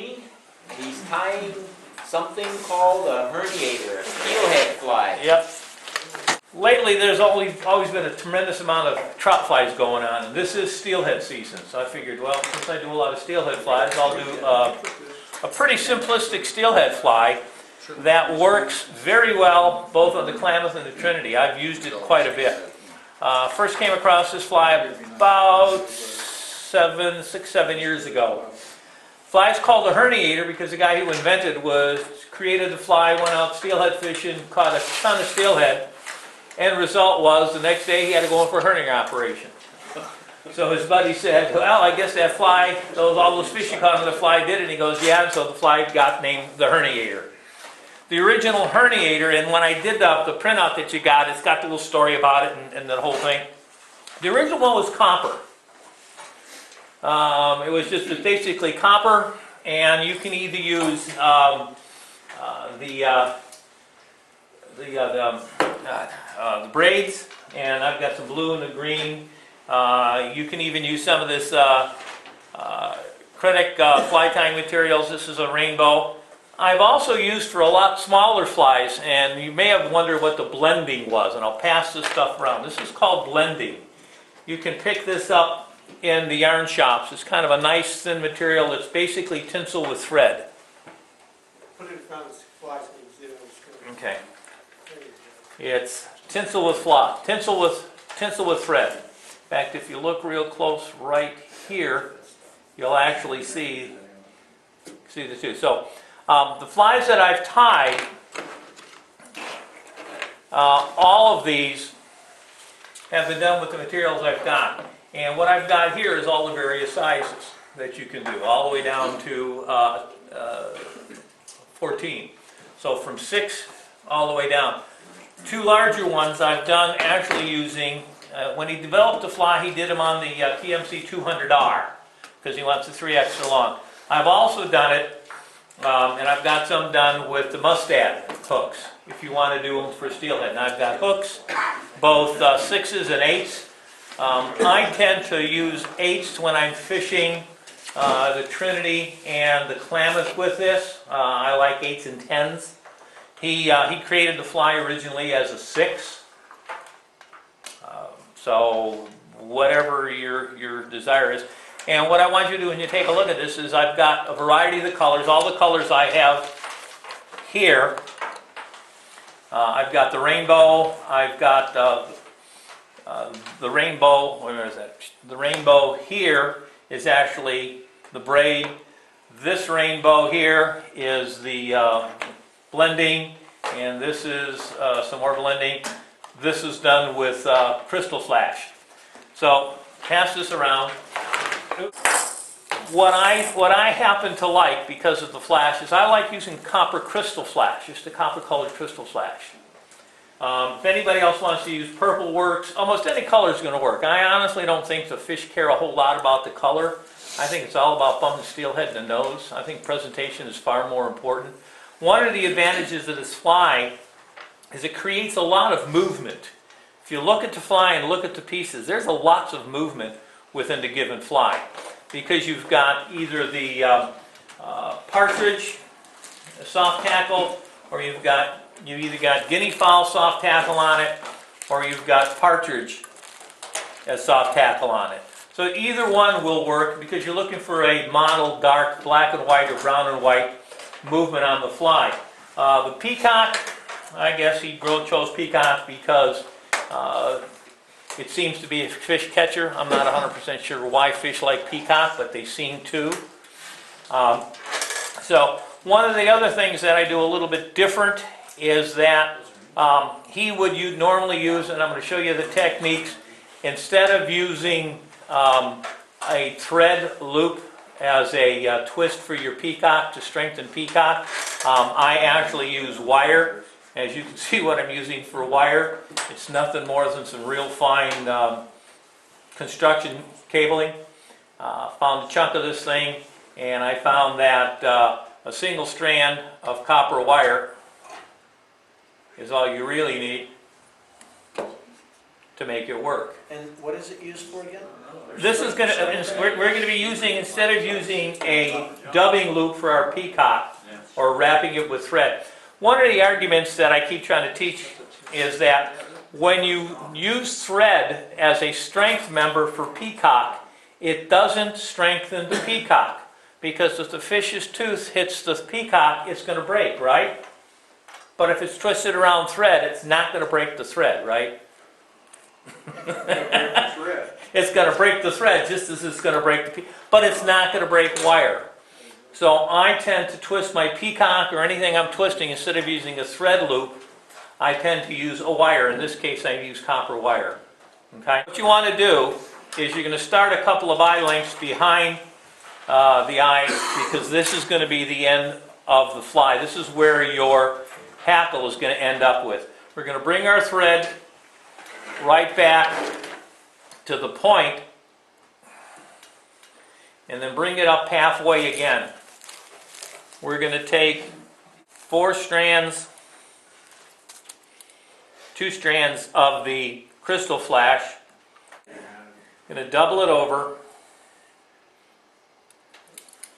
me. He's tying something called a herniator, a steelhead fly. Yep. Lately, there's always been a tremendous amount of trout flies going on, and this is steelhead season. So I figured, well, since I do a lot of steelhead flies, I'll do a pretty simplistic steelhead fly that works very well both on the Klamath and the Trinity. I've used it quite a bit. First came across this fly about 6-7 years ago. Fly is called a herniator because the guy who invented created the fly, went out steelhead fishing, caught a ton of steelhead. End result was the next day he had to go in for a hernia operation. So his buddy said, well, I guess that fly, all those fish you caught on the fly did it. And he goes, yeah, and so the fly got named the herniator. The original herniator, and when I did the printout that you got, it's got the little story about it and the whole thing. The original one was copper. It was just basically copper, and you can either use the braids, and I've got some blue and the green. You can even use some of this acrylic fly tying materials. This is a rainbow. I've also used for a lot smaller flies, and you may have wondered what the blending was, and I'll pass this stuff around. This is called blending. You can pick this up in the yarn shops. It's kind of a nice thin material. It's basically tinsel with thread. Put it in front of the flies so you can see it on the screen. Okay. It's tinsel with thread. In fact, if you look real close right here, you'll actually see the two. So the flies that I've tied, all of these have been done with the materials I've got. And what I've got here is all the various sizes that you can do, all the way down to 14. So from 6 all the way down. 2 larger ones I've done actually using, when he developed the fly, he did them on the TMC 200R because he wants the 3 extra long. I've also done it, and I've got some done with the mustad hooks, if you want to do them for steelhead. And I've got hooks, both 6s and 8s. I tend to use 8s when I'm fishing the Trinity and the Klamath with this. I like 8s and 10s. He created the fly originally as a 6. So whatever your desire is. And what I want you to do when you take a look at this is I've got a variety of the colors. All the colors I have here. I've got the rainbow. I've got the rainbow. Where is that? The rainbow here is actually the braid. This rainbow here is the blending, and this is some more blending. This is done with crystal flash. So pass this around. What I happen to like because of the flash is I like using copper crystal flash, just a copper colored crystal flash. If anybody else wants to use purple works, almost any color is going to work. I honestly don't think the fish care a whole lot about the color. I think it's all about bumping steelhead in the nose. I think presentation is far more important. One of the advantages of this fly is it creates a lot of movement. If you look at the fly and look at the pieces, there's lots of movement within the given fly because you've got either the partridge, a soft tackle, or you've either got guinea fowl soft tackle on it, or you've got partridge as soft tackle on it. So either one will work because you're looking for a model dark black and white or brown and white movement on the fly. The peacock, I guess he chose peacock because it seems to be a fish catcher. I'm not 100% sure why fish like peacock, but they seem to. So one of the other things that I do a little bit different is that he would normally use, and I'm going to show you the techniques, instead of using a thread loop as a twist for your peacock to strengthen peacock, I actually use wire. As you can see what I'm using for wire, it's nothing more than some real fine construction cabling. Found a chunk of this thing, and I found that a single strand of copper wire is all you really need to make it work. And what is it used for again? This is going to, we're going to be using, instead of using a dubbing loop for our peacock, or wrapping it with thread, one of the arguments that I keep trying to teach is that when you use thread as a strength member for peacock, it doesn't strengthen the peacock. Because if the fish's tooth hits the peacock, it's going to break, right? But if it's twisted around thread, it's not going to break the thread, right? It's going to break the thread just as it's going to break the peacock. But it's not going to break wire. So I tend to twist my peacock or anything I'm twisting, instead of using a thread loop, I tend to use a wire. In this case, I use copper wire. Okay? What you want to do is you're going to start a couple of eye lengths behind the eye, because this is going to be the end of the fly. This is where your hackle is going to end up with. We're going to bring our thread right back to the point, and then bring it up halfway again. We're going to take 4 strands, 2 strands of the crystal flash, going to double it over.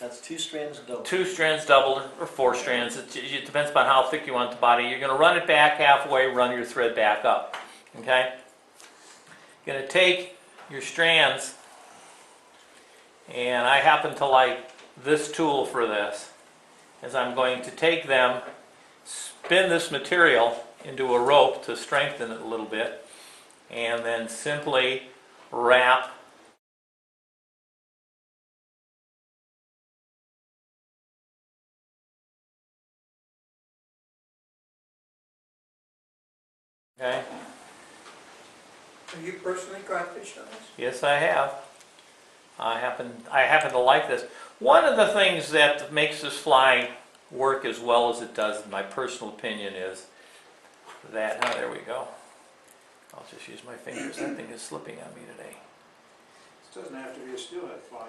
That's 2 strands double. 2 strands doubled, or 4 strands. It depends upon how thick you want the body. You're going to run it back halfway, run your thread back up. Okay? You're going to take your strands, and I happen to like this tool for this, as I'm going to take them, spin this material into a rope to strengthen it a little bit, and then simply wrap . Okay? Have you personally caught fish on this? Yes, I have. I happen to like this. One of the things that makes this fly work as well as it does, in my personal opinion, is that, oh, there we go. I'll just use my fingers. That thing is slipping on me today. This doesn't have to be a steelhead fly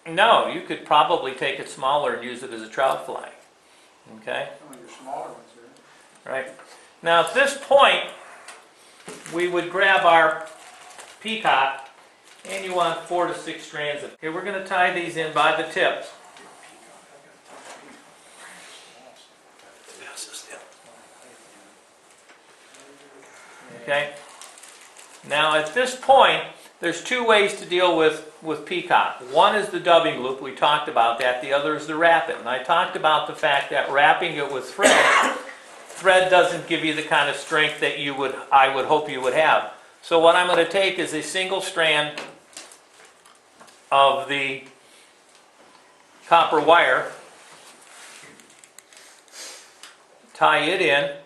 either. No, you could probably take it smaller and use it as a trout fly. Okay? Some of your smaller ones are. Right. Now at this point, we would grab our peacock, and you want 4 to 6 strands of. Okay, we're going to tie these in by the tips. Okay. Now at this point, there's 2 ways to deal with peacock. One is the dubbing loop. We talked about that. The other is the wrap it. And I talked about the fact that wrapping it with thread doesn't give you the kind of strength that I would hope you would have. So what I'm going to take is a single strand of the copper wire, tie it in,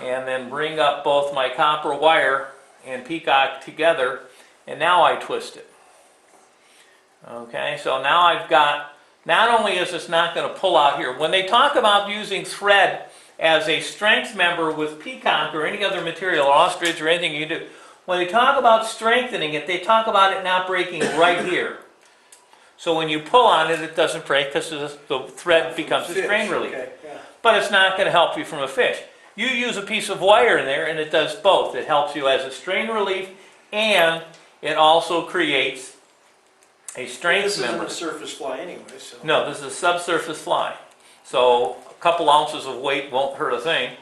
and then bring up both my copper wire and peacock together, and now I twist it. Okay, so now I've got, not only is this not going to pull out here, when they talk about using thread as a strength member with peacock or any other material, ostrich or anything you do, when they talk about strengthening it, they talk about it not breaking right here. So when you pull on it, it doesn't break because the thread becomes a strain relief. Okay, yeah. But it's not going to help you from a fish. You use a piece of wire in there and it does both. It helps you as a strain relief, and it also creates a strength member. This isn't a surface fly anyway, so. No, this is a subsurface fly. So a couple ounces of weight won't hurt a thing.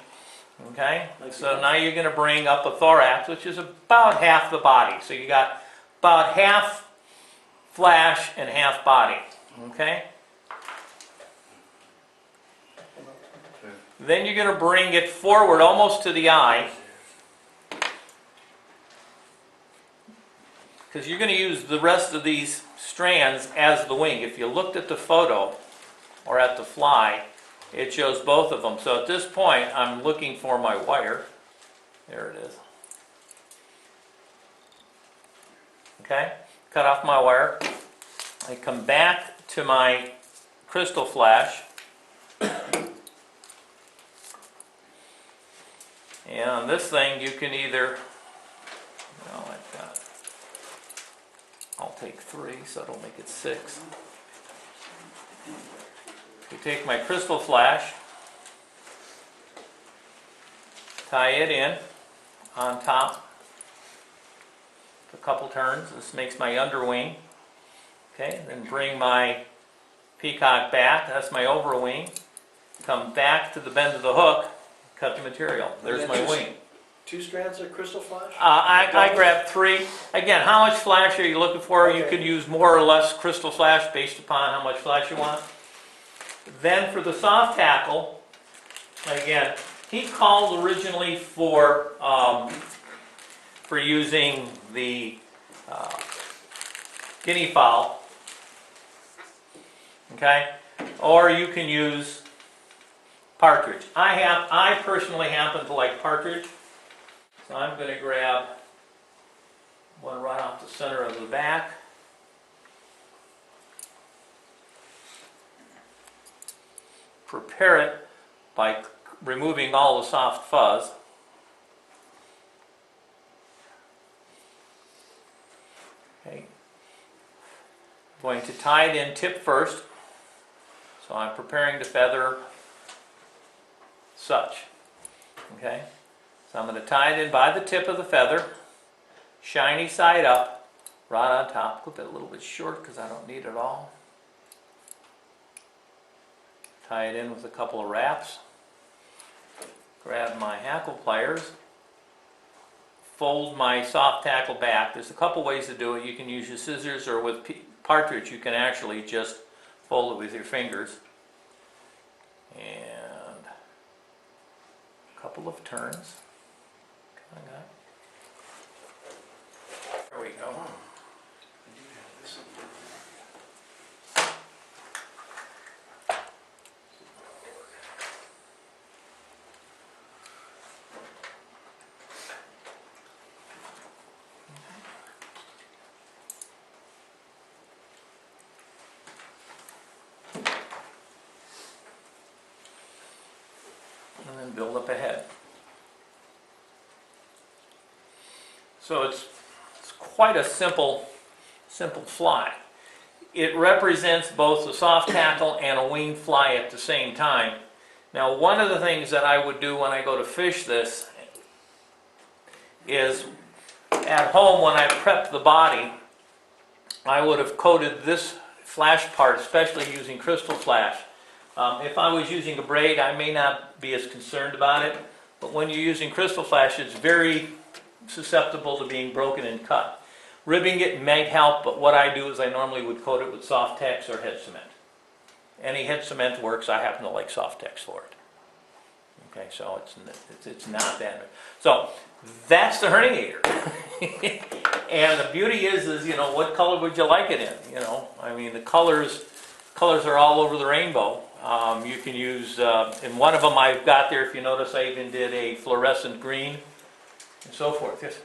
Okay? So now you're going to bring up a thorax, which is about half the body. So you got about half flash and half body. Okay? Then you're going to bring it forward almost to the eye, because you're going to use the rest of these strands as the wing. If you looked at the photo or at the fly, it shows both of them. So at this point, I'm looking for my wire. There it is. Okay? Cut off my wire. I come back to my crystal flash. And on this thing, you can either, well, I'll take 3, so it'll make it 6. You take my crystal flash, tie it in on top, a couple turns. This makes my underwing. Okay, then bring my peacock back. That's my overwing. Come back to the bend of the hook, cut the material. There's my wing. 2 strands of crystal flash? I grabbed 3. Again, how much flash are you looking for? You Okay. could use more or less crystal flash based upon how much flash you want. Then for the soft tackle, again, he called originally for using the guinea fowl, okay, or you can use partridge. I personally happen to like partridge, so I'm going to grab one right off the center of the back. Prepare it by removing all the soft fuzz. Okay. I'm going to tie it in tip first. So I'm preparing to feather such. Okay. So I'm going to tie it in by the tip of the feather, shiny side up, right on top. Clip it a little bit short because I don't need it all. Tie it in with a couple of wraps. Grab my hackle pliers. Fold my soft tackle back. There's a couple ways to do it. You can use your scissors, or with partridge you can actually just fold it with your fingers. And a couple of turns. There we go. And then build up a head. So it's quite a simple fly. It represents both the soft tackle and a winged fly at the same time. Now, one of the things that I would do when I go to fish this is, at home when I prepped the body, I would have coated this flash part, especially using crystal flash. If I was using a braid, I may not be as concerned about it, but when you're using crystal flash, it's very susceptible to being broken and cut. Ribbing it might help, but what I do is I normally would coat it with soft Tex or head cement. Any head cement works. I happen to like soft Tex for it. Okay, so it's not that. So that's the herniator. And the beauty is you know, what color would you like it in? You know, I mean, the colors are all over the rainbow. You can use, in one of them I've got there, if you notice, I even did a fluorescent green and so forth. Yes?